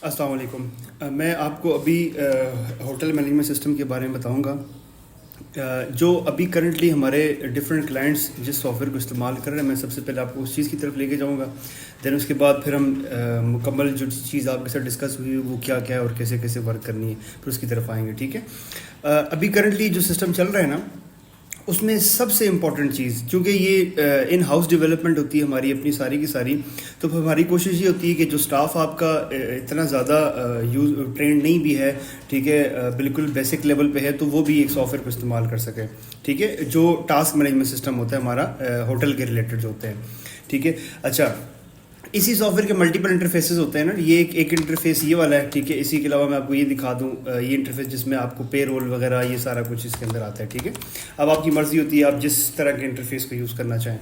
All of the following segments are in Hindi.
अस्सलाम वालेकुम। मैं आपको अभी होटल मैनेजमेंट सिस्टम के बारे में बताऊंगा। जो अभी करंटली हमारे डिफरेंट क्लाइंट्स जिस सॉफ्टवेयर को इस्तेमाल कर रहे हैं, मैं सबसे पहले आपको उस चीज़ की तरफ लेके जाऊंगा। देन उसके बाद फिर हम मुकम्मल जो चीज़ आपके साथ डिस्कस हुई वो क्या क्या है और कैसे कैसे वर्क करनी है, फिर उसकी तरफ आएंगे। ठीक है। अभी करंटली जो सिस्टम चल रहा है ना, उसमें सबसे इम्पॉर्टेंट चीज़, क्योंकि ये इन हाउस डेवलपमेंट होती है हमारी अपनी सारी की सारी, तो हमारी कोशिश ये होती है कि जो स्टाफ आपका इतना ज़्यादा यूज ट्रेंड नहीं भी है, ठीक है, बिल्कुल बेसिक लेवल पे है, तो वो भी एक सॉफ्टवेयर को इस्तेमाल कर सके। ठीक है, जो टास्क मैनेजमेंट सिस्टम होता है हमारा होटल के रिलेटेड जो होते हैं। ठीक है। अच्छा, इसी सॉफ्टवेयर के मल्टीपल इंटरफेसेस होते हैं ना। ये एक इंटरफेस ये वाला है। ठीक है। इसी के अलावा मैं आपको ये दिखा दूं, ये इंटरफेस जिसमें आपको पे रोल वगैरह ये सारा कुछ इसके अंदर आता है। ठीक है। अब आपकी मर्ज़ी होती है आप जिस तरह के इंटरफेस को यूज़ करना चाहें।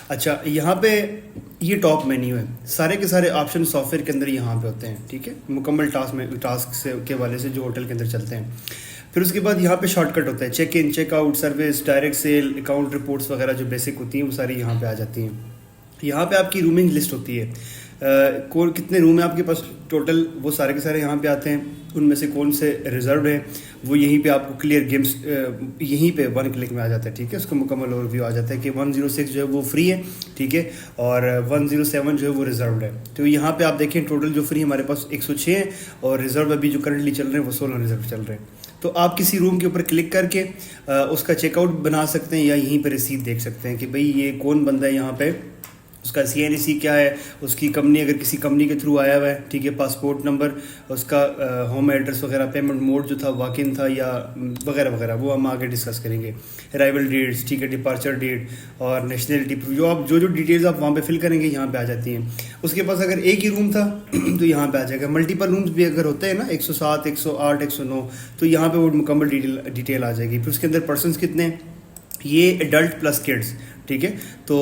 अच्छा, यहाँ पे ये टॉप मेन्यू है, सारे के सारे ऑप्शन सॉफ्टवेयर के अंदर यहाँ पे होते हैं। ठीक है, मुकम्मल टास्क से के वाले से जो होटल के अंदर चलते हैं। फिर उसके बाद यहाँ पे शॉर्टकट होता है, check in, checkout, service, direct sale, account reports वगैरह जो बेसिक होती हैं वो सारी यहाँ पे आ जाती हैं। यहाँ पे आपकी रूमिंग लिस्ट होती है, कौन कितने रूम है आपके पास टोटल, वो सारे के सारे यहाँ पे आते हैं। उनमें से कौन से रिजर्व हैं वो यहीं पे आपको क्लियर गेम्स यहीं पे वन क्लिक में आ जाता है। ठीक है, उसका मुकम्मल ओवरव्यू आ जाता है कि 106 जो है वो फ्री है। ठीक है, और 107 जो है वो रिजर्व है। तो यहाँ पे आप देखें टोटल जो फ्री हमारे पास 106 है, और रिजर्व अभी जो करंटली चल रहे हैं वो 16 रिजर्व चल रहे हैं। तो आप किसी रूम के ऊपर क्लिक करके उसका चेकआउट बना सकते हैं, या यहीं पर रसीद देख सकते हैं कि भाई ये कौन बंदा है यहाँ पे, उसका CNC क्या है, उसकी कंपनी अगर किसी कंपनी के थ्रू आया हुआ है। ठीक है, पासपोर्ट नंबर, उसका होम एड्रेस वगैरह, पेमेंट मोड जो था वॉक इन था या वगैरह वगैरह, वो हम आगे डिस्कस करेंगे। अराइवल डेट्स, ठीक है, डिपार्चर डेट और नेशनलिटी, जो आप जो डिटेल्स आप वहाँ पे फिल करेंगे यहाँ पे आ जाती हैं। उसके पास अगर एक ही रूम था तो यहाँ पे आ जाएगा। मल्टीपल रूम्स भी अगर होते हैं ना, 107, 108, 109, तो यहाँ पे वो मुकम्मल डिटेल आ जाएगी। फिर उसके अंदर पर्सनस कितने हैं, ये एडल्ट प्लस किड्स। ठीक है, तो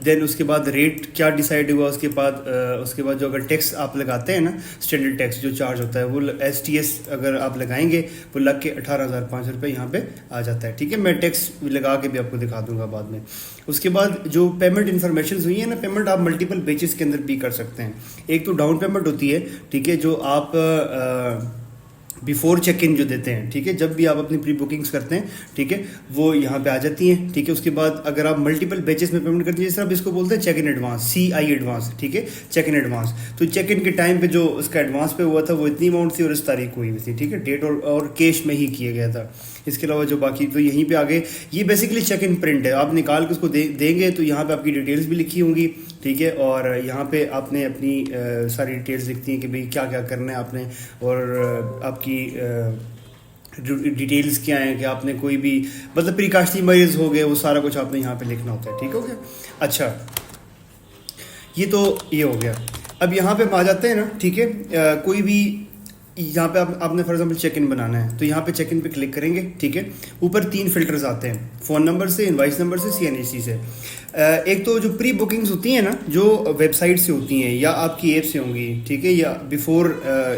देन उसके बाद रेट क्या डिसाइड हुआ, उसके बाद जो अगर टैक्स आप लगाते हैं ना, स्टैंडर्ड टैक्स जो चार्ज होता है वो STS अगर आप लगाएंगे वो लग के 18,500 रुपये यहाँ पे आ जाता है। ठीक है, मैं टैक्स लगा के भी आपको दिखा दूंगा बाद में। उसके बाद जो पेमेंट इन्फॉर्मेशन हुई है ना, पेमेंट आप मल्टीपल बेसिस के अंदर भी कर सकते हैं। एक तो डाउन पेमेंट होती है, ठीक है, जो आप बिफोर चेक इन जो देते हैं। ठीक है, जब भी आप अपनी प्री बुकिंग्स करते हैं, ठीक है, वो यहाँ पे आ जाती हैं। ठीक है, उसके बाद अगर आप मल्टीपल बैचेस में पेमेंट करते हैं, जिस तरह इसको बोलते हैं check in advance, CI advance. ठीक है, चेक इन एडवांस, तो चेक इन के टाइम पे जो उसका एडवांस पे हुआ था वो इतनी अमाउंट थी और इस तारीख को हुई थी। ठीक है, डेट और कैश में ही किया गया था। इसके अलावा जो बाकी तो यहीं पे आगे ये बेसिकली चेक इन प्रिंट है, आप निकाल के उसको देंगे तो यहाँ पे आपकी डिटेल्स भी लिखी होंगी। ठीक है, और यहाँ पे आपने अपनी सारी डिटेल्स लिखती हैं कि भाई क्या क्या करना है आपने, और आपकी डिटेल्स क्या हैं कि आपने कोई भी मतलब प्रिकाशनी मरीज हो गए, वो सारा कुछ आपने यहाँ पे लिखना होता है। ठीक हो गया। अच्छा, ये हो गया। अब यहाँ पे हम आ जाते हैं ना। ठीक है, कोई भी यहाँ पे आपने फॉर एग्जांपल चेक इन बनाना है, तो यहाँ पे चेक इन पे क्लिक करेंगे। ठीक है, ऊपर 3 फिल्टर्स आते हैं, फ़ोन नंबर से, इनवाइस नंबर से, CNC से। एक तो जो प्री बुकिंग्स होती हैं ना, जो वेबसाइट से होती हैं या आपकी ऐप से होंगी, ठीक है, या बिफोर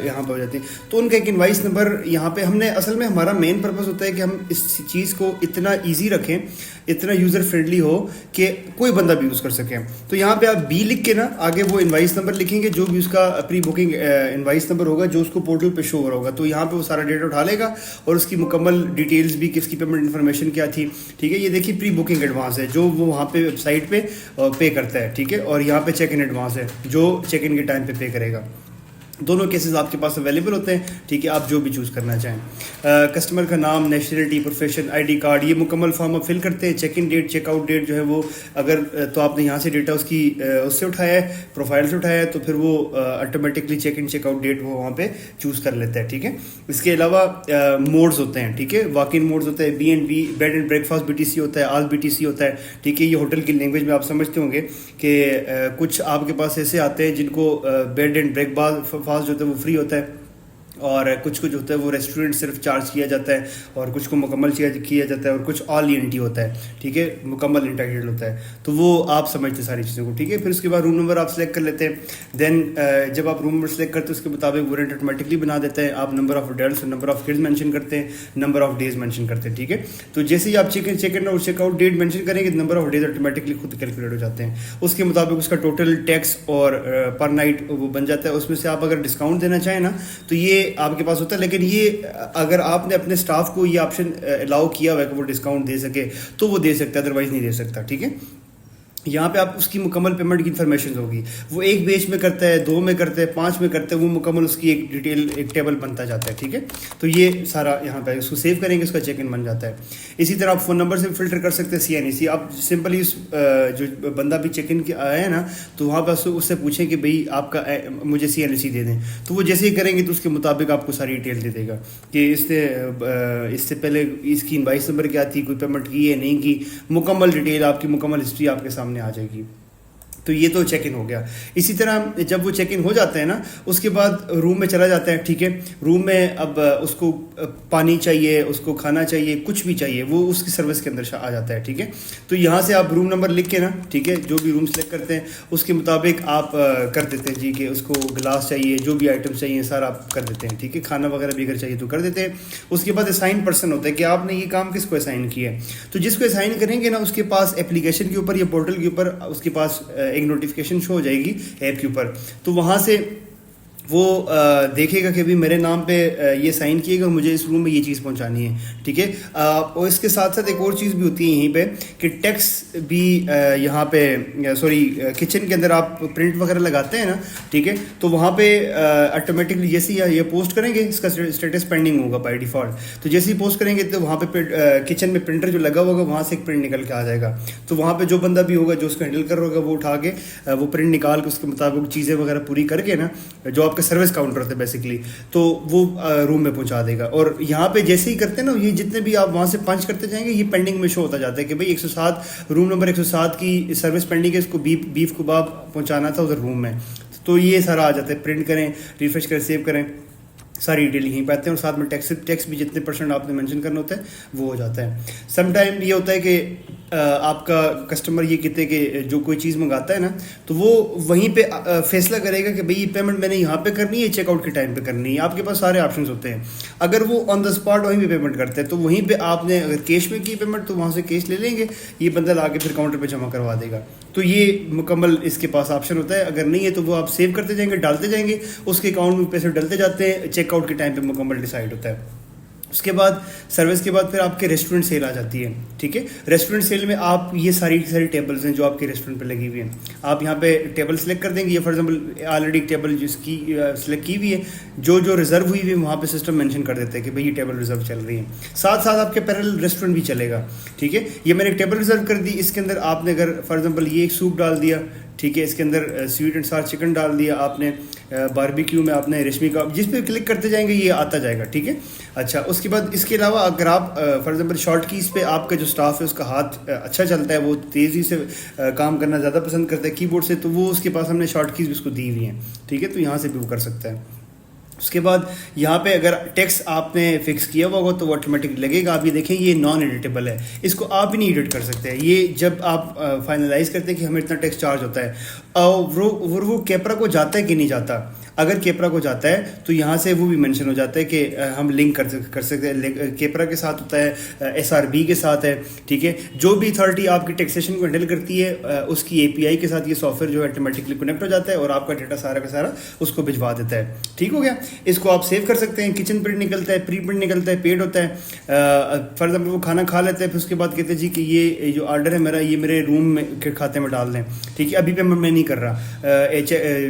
यहाँ पर हो जाती हैं, तो उनका एक इनवाइस नंबर यहाँ पे हमने, असल में हमारा मेन पर्पस होता है कि हम इस चीज़ को इतना ईजी रखें, इतना यूज़र फ्रेंडली हो कि कोई बंदा भी यूज़ कर सके। तो यहाँ पे आप B लिख के ना आगे वो इनवाइस नंबर लिखेंगे, जो भी उसका प्री बुकिंग इनवाइस नंबर होगा जो उसको पोर्टल पे शो हो रहा होगा, तो यहाँ पे वो सारा डेटा उठा लेगा और उसकी मुकम्मल डिटेल्स भी, किसकी पेमेंट इन्फॉर्मेशन क्या थी। ठीक है, ये देखिए प्री बुकिंग एडवांस है जो वो वहाँ पे वेबसाइट पे पे करता है। ठीक है, और यहाँ पे चेक इन एडवांस है जो चेक इन के टाइम पे करेगा। दोनों केसेस आपके पास अवेलेबल होते हैं। ठीक है, आप जो भी चूज़ करना चाहें। कस्टमर का नाम, नेशनलिटी, प्रोफेशन, ID कार्ड, ये मुकम्मल फॉर्म आप फिल करते हैं। Check in date, checkout date जो है वो अगर तो आपने यहाँ से डेटा उसकी उससे उठाया है, प्रोफाइल से उठाया है, तो फिर वो automatically check in checkout date वो वहाँ पे चूज़ कर लेता है। ठीक है, इसके अलावा मोड्स होते हैं। ठीक है, वॉक इन मोड्स होते हैं, B&B, bed and breakfast BTC होता है, ऑल BTC होता है। ठीक है, ये होटल की लैंग्वेज में आप समझते होंगे कि कुछ आपके पास ऐसे आते हैं जिनको बेड एंड ब्रेकफास्ट जो होता है वो फ्री होता है, और कुछ कुछ होता है वो रेस्टोरेंट सिर्फ चार्ज किया जाता है, और कुछ को मुकम्मल किया जाता है, और कुछ ऑल ENT होता है, ठीक है, मुकम्मल इंटीग्रेटेड होता है। तो वो आप समझते सारी चीज़ों को, ठीक है। फिर उसके बाद रूम नंबर आप सेलेक्ट कर लेते हैं। देन जब आप रूम नंबर सेलेक्ट करते हैं उसके मुताबिक वो रेंट ऑटोमेटिकली बना देता है। आप नंबर ऑफ अडल्ट और नंबर ऑफ किड्स मेंशन करते हैं, नंबर ऑफ डेज मेंशन करते हैं, ठीक है। तो जैसे ही आप चेक इन और चेकआउट डेट मेंशन करेंगे, नंबर ऑफ डेज ऑटोमेटिकली खुद कैलकुलेट हो जाते हैं। उसके मुताबिक उसका टोटल टैक्स और पर नाइट वो बन जाता है। उसमें से आप अगर डिस्काउंट देना चाहें ना तो ये आपके पास होता है, लेकिन ये अगर आपने अपने स्टाफ को ये ऑप्शन अलाउ किया हुआ है कि वो डिस्काउंट दे सके तो वो दे सकता है, अदरवाइज नहीं दे सकता, ठीक है। यहाँ पे आप उसकी मुकम्मल पेमेंट की इन्फॉर्मेशन होगी। वो 1 बैच में करता है, 2 में करता है, 5 में करता है, वो मुकम्मल उसकी एक डिटेल एक टेबल बनता जाता है, ठीक है। तो ये सारा यहाँ पे उसको सेव करेंगे, उसका चेक इन बन जाता है। इसी तरह आप फ़ोन नंबर से फिल्टर कर सकते हैं CNEC। आप सिंपली जो बंदा भी चेक इन आया है ना तो वहाँ पर उससे पूछें कि भाई आपका मुझे CNEC दे दें, तो वो जैसे ही करेंगे तो उसके मुताबिक आपको सारी डिटेल दे देगा कि इससे पहले इसकी इनवाइस नंबर क्या थी, कोई पेमेंट की है नहीं की, मुकम्मल डिटेल आपकी मुकम्मल हिस्ट्री आपके सामने आ जाएगी। तो ये तो चेक इन हो गया। इसी तरह जब वो चेक इन हो जाता है ना उसके बाद रूम में चला जाता है, ठीक है। रूम में अब उसको पानी चाहिए, उसको खाना चाहिए, कुछ भी चाहिए, वो उसकी सर्विस के अंदर आ जाता है, ठीक है। तो यहाँ से आप रूम नंबर लिख के ना, ठीक है, जो भी रूम सेलेक्ट करते हैं उसके मुताबिक आप कर देते हैं जी कि उसको गिलास चाहिए, जो भी आइटम चाहिए सारा आप कर देते हैं, ठीक है। खाना वगैरह भी अगर चाहिए तो कर देते हैं। उसके बाद असाइन पर्सन होता है कि आपने ये काम किसको असाइन किया है। तो जिसको असाइन करेंगे ना उसके पास एप्लीकेशन के ऊपर या पोर्टल के ऊपर उसके पास एक नोटिफिकेशन शो हो जाएगी ऐप के ऊपर। तो वहाँ से वो देखेगा कि भी मेरे नाम पे ये साइन किएगा और मुझे इस रूम में ये चीज़ पहुंचानी है, ठीक है। और इसके साथ साथ एक और चीज़ भी होती है यहीं पे कि टैक्स भी यहाँ पे किचन के अंदर आप प्रिंट वगैरह लगाते हैं ना, ठीक है। तो वहाँ पे ऑटोमेटिकली जैसे ही ये पोस्ट करेंगे इसका स्टेटस पेंडिंग होगा बाय डिफ़ॉल्ट। तो जैसे ही पोस्ट करेंगे तो वहाँ पे किचन में प्रिंटर जो लगा होगा वहाँ से एक प्रिंट निकल के आ जाएगा। तो वहाँ पे जो बंदा भी होगा जो उसको हैंडल कर रहा होगा वो उठा के वो प्रिंट निकाल के उसके मुताबिक चीज़ें वगैरह पूरी करके ना, जो आपका सर्विस काउंटर होता है बेसिकली, तो वो रूम में पहुंचा देगा। और यहाँ पे जैसे ही करते हैं ना ये जितने भी आप वहाँ से पंच करते जाएंगे ये पेंडिंग में शो होता जाता है कि भाई 107 रूम नंबर 107 की सर्विस पेंडिंग है, इसको बीफ कबाब पहुंचाना था उधर रूम में। तो ये सारा आ जाता है। प्रिंट करें, रिफ्रेश करें, सेव करें, सारी डिटेल यहीं पे आते हैं और साथ में टैक्स भी जितने % आपने मेंशन करना होता है वो हो जाता है। सम टाइम ये होता है कि आपका कस्टमर ये कहते हैं कि जो कोई चीज़ मंगाता है ना तो वो वहीं पे फैसला करेगा कि भाई ये पेमेंट मैंने यहाँ पे करनी है, चेकआउट के टाइम पे करनी है। आपके पास सारे ऑप्शंस होते हैं। अगर वो ऑन द स्पॉट वहीं पे पेमेंट करते हैं तो वहीं पे आपने अगर कैश में की पेमेंट तो वहाँ से कैश ले लेंगे, ये बंदा ला के फिर काउंटर पर जमा करवा देगा। तो ये मुकम्मल इसके पास ऑप्शन होता है। अगर नहीं है तो वो आप सेव करते जाएंगे, डालते जाएंगे, उसके अकाउंट में पैसे डलते जाते हैं, चेकआउट के टाइम पे मुकम्मल डिसाइड होता है। उसके बाद सर्विस के बाद फिर आपके रेस्टोरेंट सेल आ जाती है, ठीक है। रेस्टोरेंट सेल में आप ये सारी टेबल्स हैं जो आपके रेस्टोरेंट पे लगी हुई हैं, आप यहाँ पे टेबल सेलेक्ट कर देंगे। ये फॉर एग्जांपल ऑलरेडी टेबल जिसकी सेलेक्ट की हुई है, जो रिजर्व हुई है वहाँ पे सिस्टम मेंशन कर देता है कि भाई ये टेबल रिजर्व चल रही है। साथ साथ आपके पैरेलल रेस्टोरेंट भी चलेगा, ठीक है। ये मैंने एक टेबल रिजर्व कर दी, इसके अंदर आपने अगर फॉर एग्जाम्पल ये एक सूप डाल दिया, ठीक है, इसके अंदर स्वीट एंड सार चिकन डाल दिया आपने, बारबेक्यू में आपने रेशमी का, जिस पे क्लिक करते जाएंगे ये आता जाएगा, ठीक है। अच्छा, उसके बाद इसके अलावा अगर आप फॉर एग्जांपल शॉर्ट कीज़ पे आपका जो स्टाफ है उसका हाथ अच्छा चलता है, वो तेज़ी से काम करना ज़्यादा पसंद करता है कीबोर्ड से, तो वो उसके पास हमने शॉर्ट कीज़ भी उसको दी हुई हैं, ठीक है। तो यहाँ से भी वो कर सकता है। उसके बाद यहाँ पे अगर टैक्स आपने फिक्स किया हुआ होगा तो वो ऑटोमेटिक लगेगा। आप ये देखें ये नॉन एडिटेबल है, इसको आप ही नहीं एडिट कर सकते हैं। ये जब आप फाइनलाइज करते हैं कि हमें इतना टैक्स चार्ज होता है और वो कैपरा को जाता है कि नहीं जाता। अगर कैपरा को जाता है तो यहाँ से वो भी मेंशन हो जाता है कि हम लिंक कर सकते हैं। कैपरा के साथ होता है, SRB के साथ है, ठीक है। जो भी अथॉरिटी आपकी टैक्सेशन को हैंडल करती है उसकी API के साथ ये सॉफ्टवेयर जो है ऑटोमेटिकली कनेक्ट हो जाता है और आपका डेटा सारा का सारा उसको भिजवा देता है, ठीक हो गया। इसको आप सेव कर सकते हैं। किचन प्रिंट निकलता है, प्री प्रिंट निकलता है, पेड होता है। फॉर एग्जाम्पल वो खाना खा लेते हैं, फिर उसके बाद कहते हैं जी कि ये जो ऑर्डर है मेरा ये मेरे रूम में के खाते में डाल दें, ठीक है। अभी पेमेंट मैं नहीं कर रहा,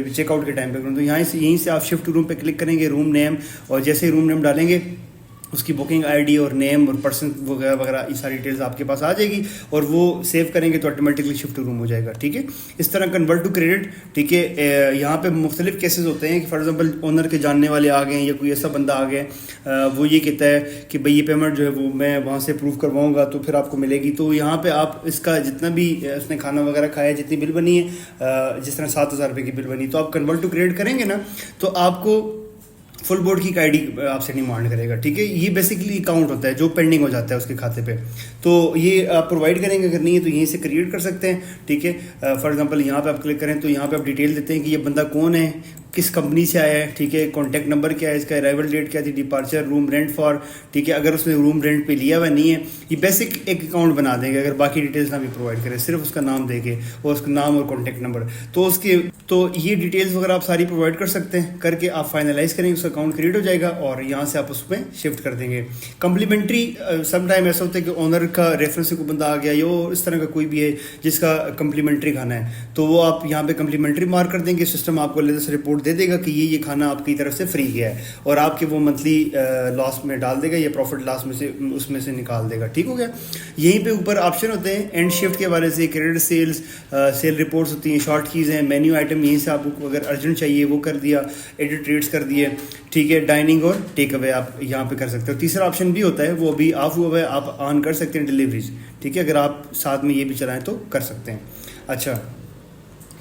चेकआउट के टाइम पे करूँ, तो यहीं से आप शिफ्ट रूम पे क्लिक करेंगे, रूम नेम, और जैसे ही रूम नेम डालेंगे उसकी बुकिंग ID और नेम और पर्सन वगैरह वगैरह ये सारी डिटेल्स आपके पास आ जाएगी और वो सेव करेंगे तो ऑटोमेटिकली शिफ्ट टू रूम हो जाएगा, ठीक है। इस तरह कन्वर्ट टू क्रेडिट, ठीक है। यहाँ पे मुख्तलिफ केसेस होते हैं कि फॉर एग्जांपल ओनर के जानने वाले आ गए हैं या कोई ऐसा बंदा आ गया वो ये कहता है कि भाई ये पेमेंट जो है वो मैं वहाँ से अप्रूव करवाऊँगा तो फिर आपको मिलेगी। तो यहाँ पर आप इसका जितना भी उसने खाना वगैरह खाया, जितनी बिल बनी है, जिस तरह 7,000 रुपये की बिल बनी, तो आप कन्वर्ट टू क्रेडिट करेंगे ना तो आपको फुल बोर्ड की एक आईडी आपसे डिमांड करेगा, ठीक है। ये बेसिकली अकाउंट होता है जो पेंडिंग हो जाता है उसके खाते पे, तो ये आप प्रोवाइड करेंगे। अगर नहीं है तो यहीं से क्रिएट कर सकते हैं, ठीक है। फॉर एग्जांपल यहाँ पे आप क्लिक करें तो यहाँ पे आप डिटेल देते हैं कि ये बंदा कौन है, किस कंपनी से आया है, ठीक है। कॉन्टैक्ट नंबर क्या है, इसका अराइवल डेट क्या थी, डिपार्चर, रूम रेंट फॉर, ठीक है। अगर उसने रूम रेंट पे लिया हुआ नहीं है, ये बेसिक एक अकाउंट बना देंगे अगर बाकी डिटेल्स ना भी प्रोवाइड करें, सिर्फ उसका नाम देके और उसका नाम और कॉन्टैक्ट नंबर। तो ये डिटेल्स वगैरह आप सारी प्रोवाइड कर सकते हैं, करके आप फाइनलाइज करेंगे, उसका अकाउंट क्रिएट हो जाएगा और यहाँ से आप उसमें शिफ्ट कर देंगे। कम्प्लीमेंट्री सम टाइम ऐसा होता है कि ओनर का रेफरेंस से कोई बंदा आ गया या इस तरह का कोई भी है जिसका कम्प्लीमेंट्री खाना है, तो वो आप यहाँ पे कम्प्लीमेंट्री मार्क कर देंगे। सिस्टम आपको अलग से रिपोर्ट दे देगा कि ये खाना आपकी तरफ से फ्री गया है और आपके वो मंथली लॉस में डाल देगा या प्रॉफिट लॉस में से उसमें से निकाल देगा, ठीक हो गया। यहीं पे ऊपर ऑप्शन होते हैं एंड शिफ्ट के बारे से, क्रेडिट सेल्स, सेल रिपोर्ट्स होती हैं, शॉर्ट कीज़ हैं, मेन्यू आइटम यहीं से आपको अगर अर्जेंट चाहिए वो कर दिया, एडिट रेट्स कर दिए, ठीक है। डाइनिंग और टेक अवे आप यहाँ पे कर सकते हो। तीसरा ऑप्शन भी होता है, वो अभी ऑफ हुआ है, आप ऑन कर सकते हैं, डिलीवरीज, ठीक है। अगर आप साथ में ये भी चलाएं तो कर सकते हैं। अच्छा,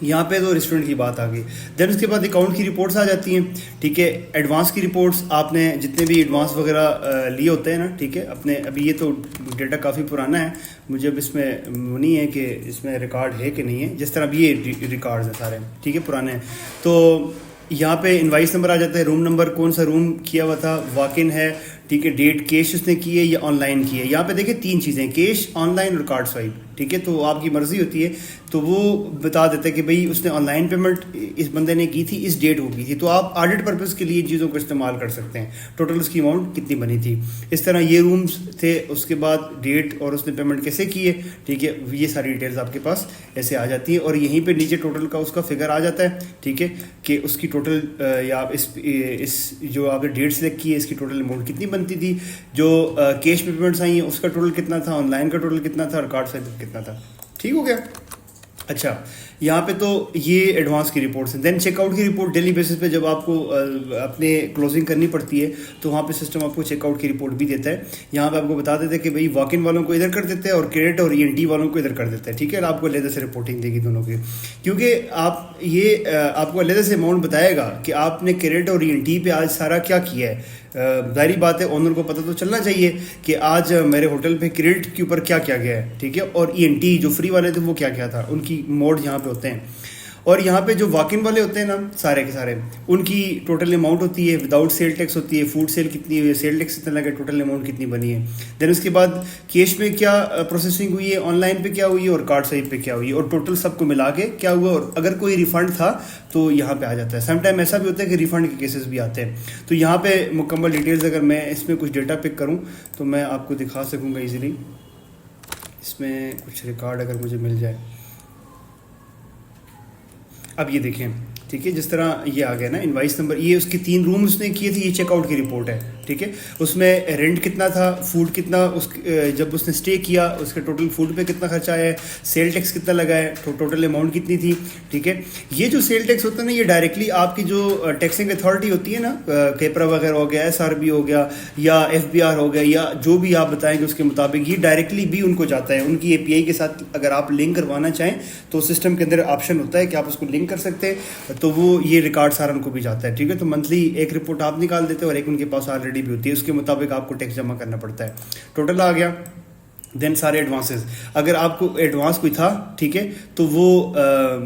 यहाँ पे तो रेस्टोरेंट की बात आ गई। देन उसके बाद अकाउंट की रिपोर्ट्स आ जाती हैं, ठीक है। एडवांस की रिपोर्ट्स आपने जितने भी एडवांस वगैरह लिए होते हैं ना, ठीक है, अपने अभी ये तो डेटा काफ़ी पुराना है, मुझे अब इसमें वो नहीं है कि इसमें रिकॉर्ड है कि नहीं है, जिस तरह अभी ये रिकॉर्ड्स हैं सारे, ठीक है, पुराने हैं। तो यहाँ पे इनवाइस नंबर आ जाता है, रूम नंबर, कौन सा रूम किया हुआ था, वॉक इन है, ठीक है, डेट कैश उसने की है या ऑनलाइन की है। यहाँ पे देखिए 3 चीज़ें, कैश, ऑनलाइन और कार्ड स्वाइप, ठीक है। तो आपकी मर्जी होती है, तो वो बता देता है कि भाई उसने ऑनलाइन पेमेंट इस बंदे ने की थी, इस डेट को की थी। तो आप ऑडिट पर्पज़ के लिए चीज़ों को इस्तेमाल कर सकते हैं, टोटल उसकी अमाउंट कितनी बनी थी। इस तरह ये रूम्स थे, उसके बाद डेट और उसने पेमेंट कैसे की है, ठीक है, ये सारी डिटेल्स आपके पास ऐसे आ जाती है। और यहीं पर नीचे टोटल का उसका फिगर आ जाता है, ठीक है, कि उसकी टोटल या इस जो आपने डेट सेलेक्ट की है इसकी टोटल अमाउंट कितनी बनती थी, जो कैश में पेमेंट्स आई हैं उसका टोटल कितना था, ऑनलाइन का टोटल कितना था और कार्ड स्वाइप कितना था, ठीक हो गया। अच्छा, यहाँ पे तो ये एडवांस की रिपोर्ट्स हैं। देन चेकआउट की रिपोर्ट डेली बेसिस पे जब आपको अपने क्लोजिंग करनी पड़ती है तो वहाँ पे सिस्टम आपको चेकआउट की रिपोर्ट भी देता है। यहाँ पे आपको बता देते हैं कि भाई वॉक इन वालों को इधर कर देते हैं और क्रेडिट और ईएनटी वालों को इधर कर देता है, ठीक है। आपको अलग से रिपोर्टिंग देगी दोनों की, क्योंकि आप ये आपको अलग से अमाउंट बताएगा कि आपने क्रेडिट और ईएनटी पे आज सारा क्या किया है। जाहिर बात है ओनर को पता तो चलना चाहिए कि आज मेरे होटल पे क्रेडिट के ऊपर क्या किया गया है, ठीक है, और ईएनटी जो फ्री वाले थे वो क्या क्या था, उनकी मोड यहाँ पे होते हैं। और यहाँ पे जो वॉक इन वाले होते हैं ना सारे के सारे, उनकी टोटल अमाउंट होती है, विदाउट सेल टैक्स होती है, फूड सेल कितनी हुई है, सेल टैक्स कितना लगा, टोटल अमाउंट कितनी बनी है। देन उसके बाद कैश में क्या प्रोसेसिंग हुई है, ऑनलाइन पे क्या हुई है और कार्ड स्वाइप पे क्या हुई है, और टोटल सबको मिला के क्या हुआ। और अगर कोई रिफंड था तो यहाँ पे आ जाता है। समटाइम ऐसा भी होता है कि रिफंड के केसेस भी आते हैं। तो यहाँ पे मुकम्मल डिटेल्स अगर मैं इसमें कुछ डेटा पिक करूँ तो मैं आपको दिखा सकूँगा ईजिली। इसमें कुछ रिकॉर्ड अगर मुझे मिल जाए, अब ये देखें, ठीक है, जिस तरह ये आ गया ना इनवाइस नंबर, ये उसके 3 रूम उसने किए थे, ये चेकआउट की रिपोर्ट है, ठीक है। उसमें रेंट कितना था, फूड कितना जब उसने स्टे किया उसके टोटल फूड पे कितना खर्चा आया है, सेल टैक्स कितना लगा है, टोटल अमाउंट कितनी थी, ठीक है। ये जो सेल टैक्स होता है ना, ये डायरेक्टली आपकी जो टैक्सिंग अथॉरिटी होती है ना, केपरा वगैरह हो गया, एसआरबी हो गया या एफबीआर हो गया, या जो भी आप बताएंगे उसके मुताबिक ये डायरेक्टली भी उनको जाता है। उनकी एपीआई के साथ अगर आप लिंक करवाना चाहें तो सिस्टम के अंदर ऑप्शन होता है कि आप उसको लिंक कर सकते हैं, तो वो ये रिकॉर्ड सारा उनको भी जाता है, ठीक है। तो मंथली एक रिपोर्ट आप निकाल देते हो और एक उनके पास ऑलरेडी भी होती है, उसके मुताबिक आपको टैक्स जमा करना पड़ता है। टोटल आ गया। देन सारे एडवांसेस, अगर आपको एडवांस कोई था, ठीक है, तो वो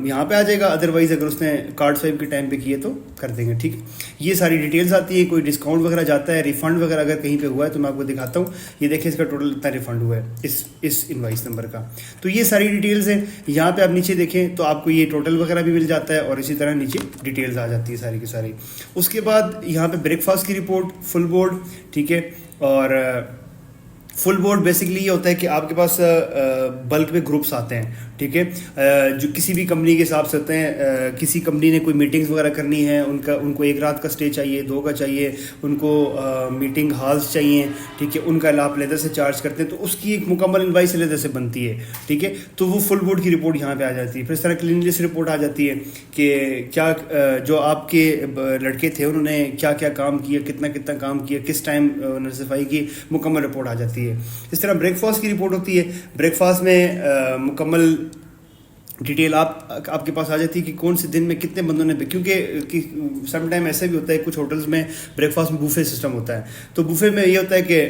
यहाँ पे आ जाएगा, अदरवाइज अगर उसने कार्ड स्वाइप के टाइम पे किए तो कर देंगे, ठीक है। ये सारी डिटेल्स आती है, कोई डिस्काउंट वगैरह जाता है, रिफंड वगैरह अगर कहीं पे हुआ है तो मैं आपको दिखाता हूँ। ये देखिए इसका टोटल इतना रिफंड हुआ है इस इनवाइस नंबर का। तो ये सारी डिटेल्स हैं। यहाँ पे आप नीचे देखें तो आपको ये टोटल वगैरह भी मिल जाता है और इसी तरह नीचे डिटेल्स आ जाती है सारी की सारी। उसके बाद यहाँ पे ब्रेकफास्ट की रिपोर्ट, फुल बोर्ड, ठीक है। और फुल बोर्ड बेसिकली ये होता है कि आपके पास बल्क में ग्रुप्स आते हैं, ठीक है, जो किसी भी कंपनी के हिसाब से होते हैं। किसी कंपनी ने कोई मीटिंग्स वगैरह करनी है, उनको 1 रात का स्टे चाहिए, 2 का चाहिए, उनको मीटिंग हॉल्स चाहिए, ठीक है, उनका आप लेदर से चार्ज करते हैं, तो उसकी एक मुकम्मल इनवाइस लेदर से बनती है, ठीक है। तो वो फुल बोर्ड की रिपोर्ट यहाँ पे आ जाती है। फिर इस तरह क्लीनलीनेस रिपोर्ट आ जाती है कि क्या जो आपके लड़के थे उन्होंने क्या क्या काम किया, कितना कितना काम किया, किस टाइम उन्होंने सफाई की, मुकम्मल रिपोर्ट आ जाती है। इस तरह ब्रेकफास्ट की रिपोर्ट होती है। ब्रेकफास्ट में मुकम्मल डिटेल आपके पास आ जाती है कि कौन से दिन में कितने बंदों ने, क्योंकि सम टाइम ऐसा भी होता है कुछ होटल्स में ब्रेकफास्ट में बूफे सिस्टम होता है। तो बूफे में ये होता है कि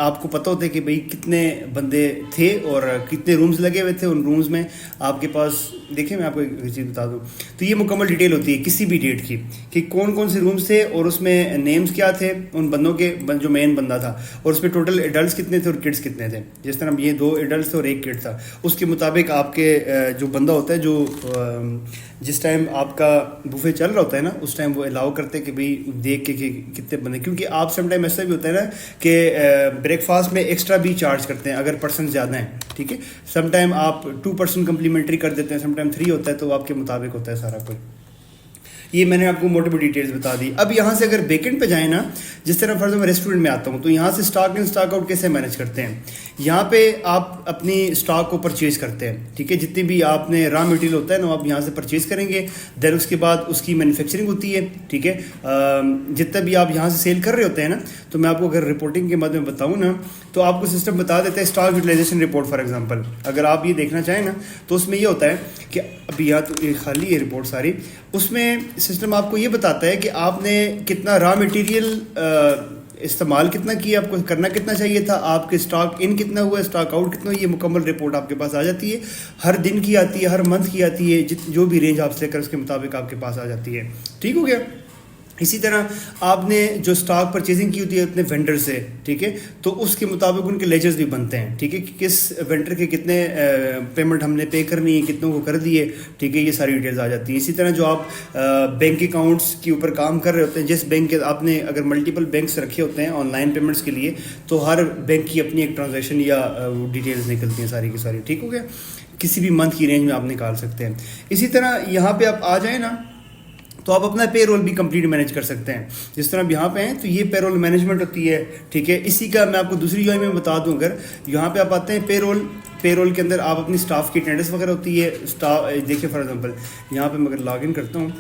आपको पता होता है कि भाई कितने बंदे थे और कितने रूम्स लगे हुए थे उन रूम्स में। आपके पास देखिए, मैं आपको एक चीज़ बता दूं, तो ये मुकम्मल डिटेल होती है किसी भी डेट की कि कौन कौन से रूम्स थे और उसमें नेम्स क्या थे उन बंदों के, जो मेन बंदा था, और उसमें टोटल एडल्ट्स कितने थे और किड्स कितने थे। जिस तरह ये 2 एडल्ट्स थे और 1 किड था, उसके मुताबिक आपके जो बंदा होता है, जो जिस टाइम आपका बुफे चल रहा होता है ना, उस टाइम वो अलाउ करते हैं कि भाई देख के कि कितने बंदे, क्योंकि आप सम टाइम ऐसा भी होता है ना कि ब्रेकफास्ट में एक्स्ट्रा भी चार्ज करते हैं अगर पर्सन ज़्यादा हैं, ठीक है। सम टाइम आप 2% कम्प्लीमेंट्री कर देते हैं, सम टाइम 3 होता है, तो आपके मुताबिक होता है सारा कुछ। ये मैंने आपको मोटी मोटी डिटेल्स बता दी। अब यहाँ से अगर बैकेंड पे जाए ना, जिस तरह फर्ज मैं रेस्टोरेंट में आता हूँ, तो यहाँ से स्टॉक इन स्टॉक आउट कैसे मैनेज करते हैं। यहाँ पे आप अपनी स्टॉक को परचेज करते हैं, ठीक है। जितनी भी आपने रॉ मटेरियल होता है ना, आप यहाँ से परचेज करेंगे, देन उसके बाद उसकी मैन्युफैक्चरिंग होती है, ठीक है। जितना भी आप यहाँ से सेल कर रहे होते हैं ना, तो मैं आपको अगर रिपोर्टिंग के बाद में बताऊँ ना, तो आपको सिस्टम बता देता है stock utilisation report for example. अगर आप ये देखना चाहें ना, तो उसमें ये होता है कि अभी यहाँ तो खाली है रिपोर्ट सारी, उसमें सिस्टम आपको ये बताता है कि आपने कितना रॉ मटेरियल इस्तेमाल कितना किया, आपको करना कितना चाहिए था, आपके स्टॉक इन कितना हुआ, स्टॉक आउट कितना हुआ। ये मुकम्मल रिपोर्ट आपके पास आ जाती है, हर दिन की आती है, हर मंथ की आती है, जो भी रेंज आप लेकर उसके मुताबिक आपके पास आ जाती है। ठीक हो गया। इसी तरह आपने जो स्टॉक परचेजिंग की होती है अपने वेंडर से, ठीक है, तो उसके मुताबिक उनके लेजर्स भी बनते हैं, ठीक है, कि किस वेंडर के कितने पेमेंट हमने पे करनी है, कितनों को कर दिए, ठीक है, ये सारी डिटेल्स आ जाती है। इसी तरह जो आप बैंक अकाउंट्स के ऊपर काम कर रहे होते हैं, जिस बैंक के आपने अगर मल्टीपल बैंक्स रखे होते हैं ऑनलाइन पेमेंट्स के लिए, तो हर बैंक की अपनी एक ट्रांजेक्शन या डिटेल्स निकलती हैं सारी की सारी। ठीक हो गया। किसी भी मंथ की रेंज में आप निकाल सकते हैं। इसी तरह यहाँ पे आप आ जाए ना, तो आप अपना पे रोल भी कंप्लीट मैनेज कर सकते हैं। जिस तरह अब यहाँ पे हैं, तो ये पे रोल मैनेजमेंट होती है, ठीक है। इसी का मैं आपको दूसरी यूआई में बता दूं, अगर यहाँ पे आप आते हैं पे रोल के अंदर आप अपनी स्टाफ की अटेंडेंस वगैरह होती है। स्टाफ देखिए फॉर एग्जांपल यहाँ पे मैं अगर लॉग इन करता हूँ,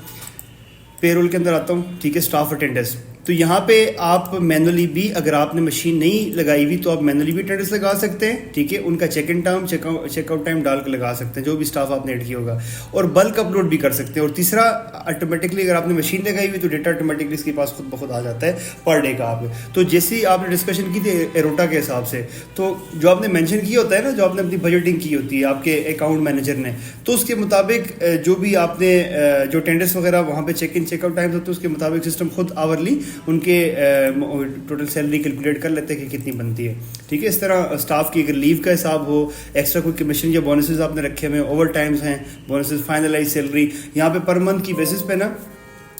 पे रोल के अंदर आता हूँ, ठीक है, स्टाफ अटेंडेंस, तो यहाँ पे आप मैनुअली भी, अगर आपने मशीन नहीं लगाई हुई तो आप मैनुअली भी अटेंडेंस लगा सकते हैं, ठीक है। उनका check in time checkout time डाल कर लगा सकते हैं, जो भी स्टाफ आपने ऐड किया होगा, और बल्क अपलोड भी कर सकते हैं। और तीसरा, ऑटोमेटिकली अगर आपने मशीन लगाई हुई तो डेटा ऑटोमेटिकली इसके पास खुद ब खुद आ जाता है पर डे का। आप तो जैसे ही आपने डिस्कशन की थी एरोटा के हिसाब से, तो जो आपने मेंशन किया होता है ना, जो आपने अपनी बजटिंग की होती है आपके अकाउंट मैनेजर ने, तो उसके मुताबिक जो भी आपने जो अटेंडेंस वगैरह वहाँ पे चेक इन चेकआउट टाइम होता है, उसके मुताबिक सिस्टम खुद आवरली उनके टोटल सैलरी कैलकुलेट कर लेते हैं कि कितनी बनती है, ठीक है। इस तरह स्टाफ की अगर लीव का हिसाब हो, एक्स्ट्रा कोई कमीशन या बोनसेस आपने रखे हुए हैं, ओवर टाइम्स हैं, बोनसेस, फाइनलाइज सैलरी, यहाँ पे पर मंथ की बेसिस पे ना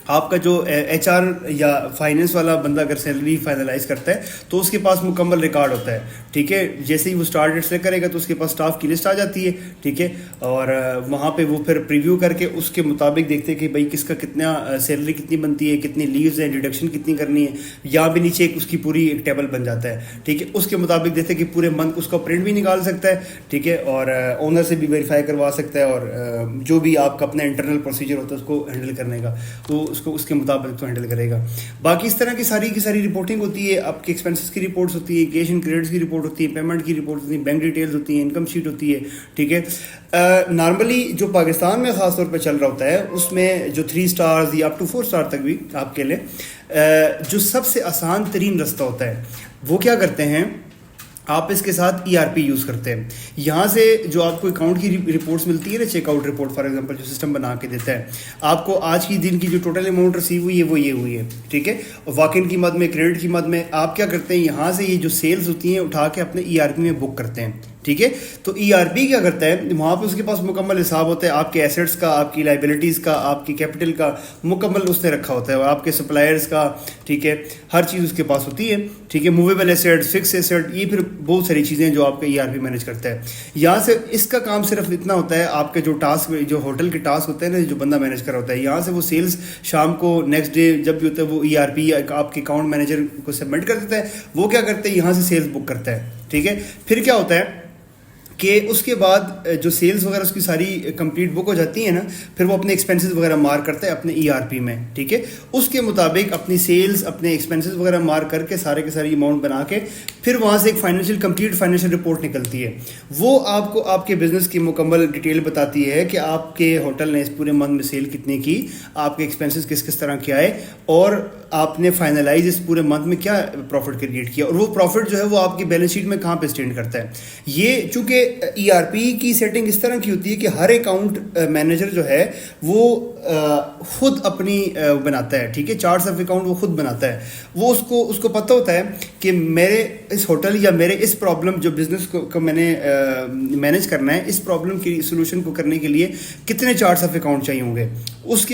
आपका जो HR या फाइनेंस वाला बंदा अगर सैलरी फाइनलाइज करता है, तो उसके पास मुकम्मल रिकॉर्ड होता है, ठीक है। जैसे ही वो स्टार्ट डेट से करेगा तो उसके पास स्टाफ की लिस्ट आ जाती है, ठीक है, और वहाँ पे वो फिर प्रीव्यू करके उसके मुताबिक देखते हैं कि भाई किसका कितना सैलरी कितनी बनती है, कितनी लीव्स हैं, डिडक्शन कितनी करनी है। यहाँ भी नीचे एक उसकी पूरी एक टेबल बन जाता है, ठीक है। उसके मुताबिक देखते हैं कि पूरे मंथ उसका प्रिंट भी निकाल सकता है, ठीक है, और ओनर से भी वेरीफाई करवा सकता है, और जो भी आपका अपना इंटरनल प्रोसीजर होता है उसको हैंडल करने का, तो उसको उसके मुताबिक तो हैंडल करेगा। बाकी इस तरह की सारी रिपोर्टिंग होती है। आपके एक्सपेंसेस की रिपोर्ट्स होती है, कैश एंड क्रेडिट्स की रिपोर्ट होती है, पेमेंट की रिपोर्ट होती है, बैंक डिटेल्स होती है, इनकम शीट होती है, ठीक है। नॉर्मली जो पाकिस्तान में ख़ास तौर पे चल रहा होता है, उसमें जो 3 स्टार्स या अप टू 4 स्टार तक भी आपके लिए जो सबसे आसान तरीन रास्ता होता है, वो क्या करते हैं, आप इसके साथ ERP यूज़ करते हैं। यहाँ से जो आपको अकाउंट की रिपोर्ट्स मिलती है ना, चेकआउट रिपोर्ट फॉर एग्जांपल, जो सिस्टम बना के देता है आपको, आज की दिन की जो टोटल अमाउंट रिसीव हुई है वो ये हुई है, ठीक है। वॉक इन की मद में, क्रेडिट की मद में, आप क्या करते हैं, यहाँ से ये जो सेल्स होती हैं उठा के अपने ERP में बुक करते हैं, ठीक है। तो ERP क्या करता है, वहाँ पे उसके पास मुकम्मल हिसाब होता है आपके एसेट्स का, आपकी लाइबिलिटीज़ का, आपकी कैपिटल का, मुकम्मल उसने रखा होता है, और आपके सप्लायर्स का, ठीक है, हर चीज़ उसके पास होती है, ठीक है। मूवेबल एसेट, फिक्स एसेट, ये फिर बहुत सारी चीज़ें जो आपका ERP मैनेज करता है। यहाँ से इसका काम सिर्फ इतना होता है, आपके जो टास्क, जो होटल के टास्क होते हैं ना, जो बंदा मैनेज कर रहा होता है, यहाँ से वो सेल्स शाम को नेक्स्ट डे जब भी होता है वो ERP आपके अकाउंट मैनेजर को सबमिट कर देता है। वो क्या करते हैं, यहाँ से सेल्स बुक करता है, ठीक है। फिर क्या होता है कि उसके बाद जो सेल्स वगैरह उसकी सारी कंप्लीट बुक हो जाती है ना, फिर वो अपने एक्सपेंसेस वगैरह मार करता है अपने ईआरपी में, ठीक है। उसके मुताबिक अपनी सेल्स अपने एक्सपेंसेस वगैरह मार करके सारे के सारी अमाउंट बना के फिर वहाँ से एक कंप्लीट फाइनेंशियल रिपोर्ट निकलती है। वो आपको आपके बिजनेस की मुकम्मल डिटेल बताती है कि आपके होटल ने इस पूरे मंथ में सेल कितनी की, आपके एक्सपेंसेस किस किस तरह के आए, और आपने फाइनलाइज इस पूरे मंथ में क्या प्रॉफिट क्रिएट किया, और वो प्रॉफिट जो है वो आपकी बैलेंस शीट में कहाँ पे स्टैंड करता है। ये चूंकि ईआरपी की सेटिंग इस तरह की होती है कि हर अकाउंट मैनेजर जो है वो खुद अपनी बनाता है, ठीक है, चार्ट्स ऑफ अकाउंट वो खुद बनाता है। वो उसको पता होता है कि मेरे इस होटल या मेरे इस प्रॉब्लम जो बिजनेस को मैंने मैनेज करना है, इस प्रॉब्लम की सोल्यूशन को करने के लिए कितने चार्ट्स ऑफ अकाउंट चाहिए होंगे। उसके